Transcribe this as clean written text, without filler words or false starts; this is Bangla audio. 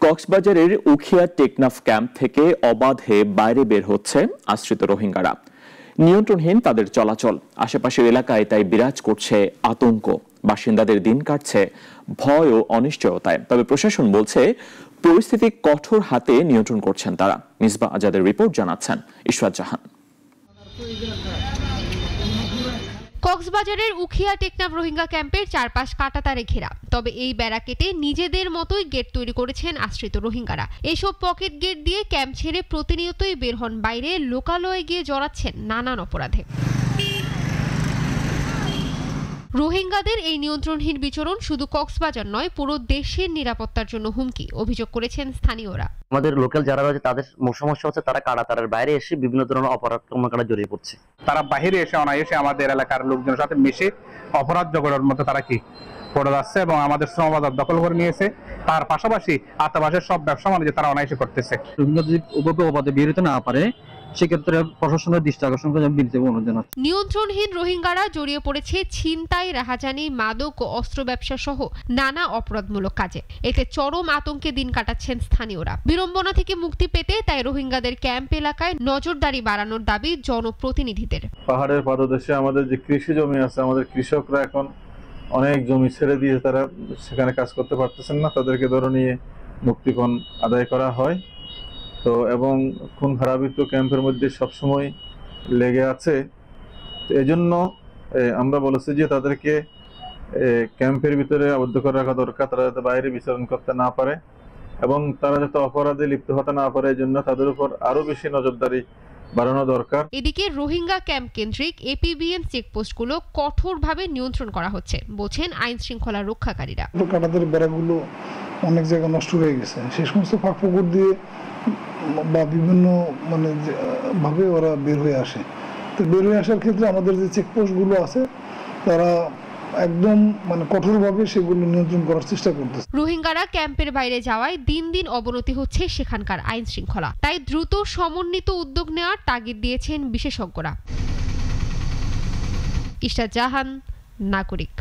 কক্সবাজারের উখিয়া টেকনাফ ক্যাম্প থেকে অবাধে বাইরে বের হচ্ছে আশ্রিত রোহিঙ্গারা। নিয়ন্ত্রণহীন তাদের চলাচল, আশেপাশের এলাকায় তাই বিরাজ করছে আতঙ্ক। বাসিন্দাদের দিন কাটছে ভয় ও অনিশ্চয়তায়। তবে প্রশাসন বলছে পরিস্থিতি কঠোর হাতে নিয়ন্ত্রণ করছেন তারা। মিসবাহ আজাদের রিপোর্ট, জানাচ্ছেন ইশরাত জাহান। কক্সবাজারের উখিয়া টেকনাফ রোহিঙ্গা ক্যাম্পের চারপাশ কাঁটাতারে ঘেরা। তবে এই বেড়া কেটে নিজেদের মতোই গেট তৈরি করেছেন আশ্রিত রোহিঙ্গারা। এসব পকেট গেট দিয়ে ক্যাম্প ছেড়ে প্রতিনিয়তই বের হন বাইরে, লোকালয়ে গিয়ে জড়াচ্ছেন নানান অপরাধে। রোহিঙ্গাদের এই নিয়ন্ত্রণহীন বিচরণ শুধু কক্সবাজার নয়, পুরো দেশের নিরাপত্তার জন্য হুমকি, অভিযোগ করেছেন স্থানীয়রা। আমাদের লোকাল যারা রয়েছে তাদের সমস্যা হচ্ছে তারা কাঁটাতারের বাইরে এসে বিভিন্ন ধরনের অপরাধ কর্মকাণ্ডে জড়িয়ে পড়ছে। তারা বাহিরে এসে অনায়াসে আমাদের এলাকার লোকজনের সাথে মিশে অপরাধ জগতের মধ্যে তারা কি পড়ে যাচ্ছে এবং আমাদের শ্রম বাজার দখল করে নিয়েছে। তার পাশাপাশি আশেপাশের সব ব্যবসা বাণিজ্য তারা অনায়াসে করতেছে। রোহিঙ্গা যদি অবাধে বের হতে না পারে সেক্ষেত্রে প্রশাসনের দৃষ্টি আকর্ষণ করে অনুরোধ জানাচ্ছি। নিয়ন্ত্রণহীন রোহিঙ্গারা জড়িয়ে পড়েছে ছিনতাই, রাহাজানি, মাদক ও অস্ত্র ব্যবসা সহ নানা অপরাধমূলক কাজে। এতে চরম আতঙ্কে দিন কাটাচ্ছেন স্থানীয়রা। বিড়ম্বনা থেকে মুক্তি পেতে তাই রোহিঙ্গাদের ক্যাম্প এলাকায় নজরদারি বাড়ানোর দাবি জনপ্রতিনিধিদের। পাহাড়ের পাদদেশে আমাদের যে কৃষি জমি আছে, আমাদের কৃষকরা এখন অনেক জমি ছেড়ে দিয়ে তারা সেখানে কাজ করতে পারতেছেন না। তাদেরকে ধরে নিয়ে মুক্তিপণ আদায় করা হয়। তো এবং খুন খারাপি তো ক্যাম্পের মধ্যে সবসময় লেগে আছে। এজন্য আমরা বলেছি যে তাদেরকে ক্যাম্পের ভিতরে আবদ্ধ করে রাখা দরকার, তারা যাতে বাইরে বিচরণ করতে না পারে এবং তারা যাতে অপরাধে লিপ্ত হতে না পারে, এই জন্য তাদের উপর আরো বেশি নজরদারি বাড়ানো দরকার। এদিকে রোহিঙ্গা ক্যাম্প কেন্দ্রিক এপিবিএন চেকপোস্টগুলো কঠোরভাবে নিয়ন্ত্রণ করা হচ্ছে, বলছেন আইন শৃঙ্খলা রক্ষাকারীরা। কাঁটাতারের বেড়াগুলো অনেক জায়গায় নষ্ট হয়ে গেছে, সেই সমস্ত ফাঁক পুকুর দিয়ে বা বিভিন্ন ভাবে ওরা বের হয়ে আসে। তো বের হয়ে আসার ক্ষেত্রে আমাদের যে চেকপোস্টগুলো আছে তারা একদম কঠোরভাবে সেগুলো নিয়ন্ত্রণ করার চেষ্টা করতেছে। রোহিঙ্গারা ক্যাম্পের বাইরে যাওয়ায় দিন দিন অবনতি হচ্ছে সেখানকার আইন শৃঙ্খলা। তাই দ্রুত সমন্বিত উদ্যোগ নেওয়ার তাগিদ দিয়েছেন বিশেষজ্ঞরা। ইশরাত জাহান, নাগরিক।